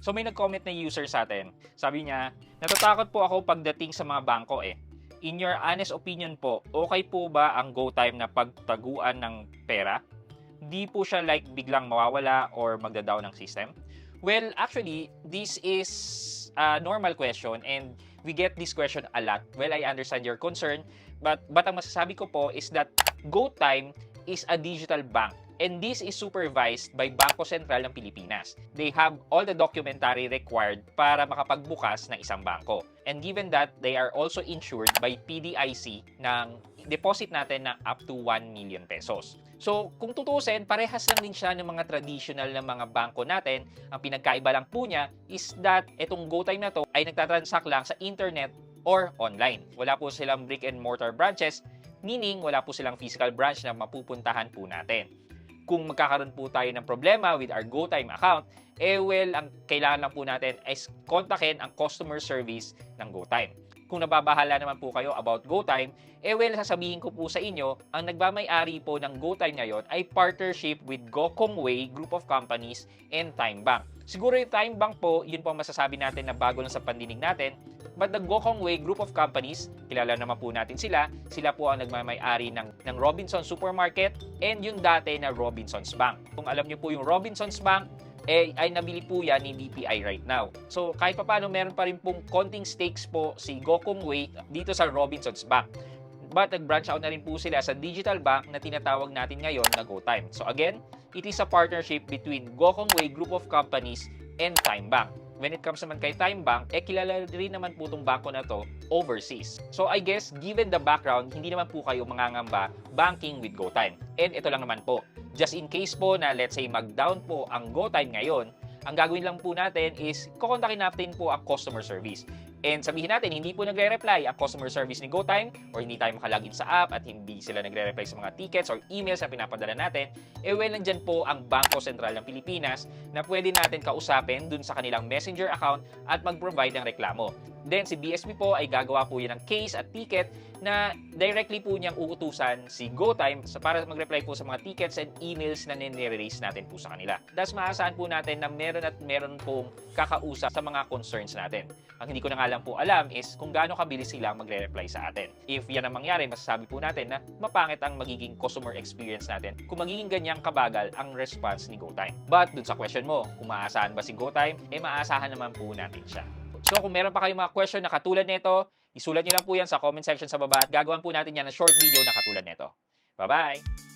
So may nag-comment na user sa atin. Sabi niya, natatakot po ako pagdating sa mga bangko eh. In your honest opinion po, okay po ba ang GoTyme na pagtaguan ng pera? Di po siya like biglang mawawala or magda-down ng system? Well, actually, this is a normal question and we get this question a lot. Well, I understand your concern, but ang masasabi ko po is that GoTyme is a digital bank. And this is supervised by Bangko Sentral ng Pilipinas. They have all the documentary required para makapagbukas ng isang bangko. And given that, they are also insured by PDIC ng deposit natin na up to 1 million pesos. So, kung tutusin, parehas lang din siya ng mga traditional na mga bangko natin. Ang pinagkaiba lang po niya is that itong GoTyme na to ay nagtatransact lang sa internet or online. Wala po silang brick and mortar branches, meaning wala po silang physical branch na mapupuntahan po natin. Kung magkakaroon po tayo ng problema with our GoTyme account, ang kailangan lang po natin is kontakin ang customer service ng GoTyme. Kung nababahala naman po kayo about GoTyme, sasabihin ko po sa inyo, ang nagmamay-ari po ng GoTyme ngayon ay partnership with Gokongwei Group of Companies and TimeBank. Siguro yung TimeBank po, yun po ang masasabi natin na bago lang sa pandinig natin. But the Gokongwei Group of Companies, kilala naman po natin sila. Sila po ang nagmamay-ari ng Robinsons Supermarket and yung dati na Robinsons Bank. Kung alam niyo po yung Robinsons Bank, ay nabili po yan ni BPI right now. So kahit pa paano, meron pa rin pong konting stakes po si Gokongwei dito sa Robinsons Bank. But nag-branch out na rin po sila sa digital bank na tinatawag natin ngayon na GoTyme. So again, it is a partnership between Gokongwei Group of Companies and TimeBank. When it comes naman kay TimeBank, kilala rin naman po itong bangko na to overseas. So I guess, given the background, hindi naman po kayo mangangamba banking with GoTyme. And ito lang naman po, just in case po na let's say mag-down po ang GoTyme ngayon, ang gagawin lang po natin is kukontakin natin po ang customer service. And sabihin natin, hindi po nagre-reply ang customer service ni GoTyme or hindi tayo makalagin sa app at hindi sila nagre-reply sa mga tickets or emails na pinapadala natin, nandyan po ang Bangko Sentral ng Pilipinas na pwede natin kausapin dun sa kanilang messenger account at mag-provide ng reklamo. Then si BSP po ay gagawa po yan ng case at ticket na directly po niyang uutusan si GoTyme para mag-reply po sa mga tickets and emails na nire-raise natin po sa kanila. Thus, maasahan po natin na meron pong kakausap sa mga concerns natin. Ang hindi ko na nga lang po alam is kung gaano kabilis sila magre-reply sa atin. If yan ang mangyari, masasabi po natin na mapangit ang magiging customer experience natin kung magiging ganyang kabagal ang response ni GoTyme. But dun sa question mo, kung maaasahan ba si GoTyme, maasahan naman po natin siya. So kung meron pa kayong mga question na katulad nito, isulat nyo lang po yan sa comment section sa baba at gagawin po natin yan na short video na katulad nito. Bye-bye!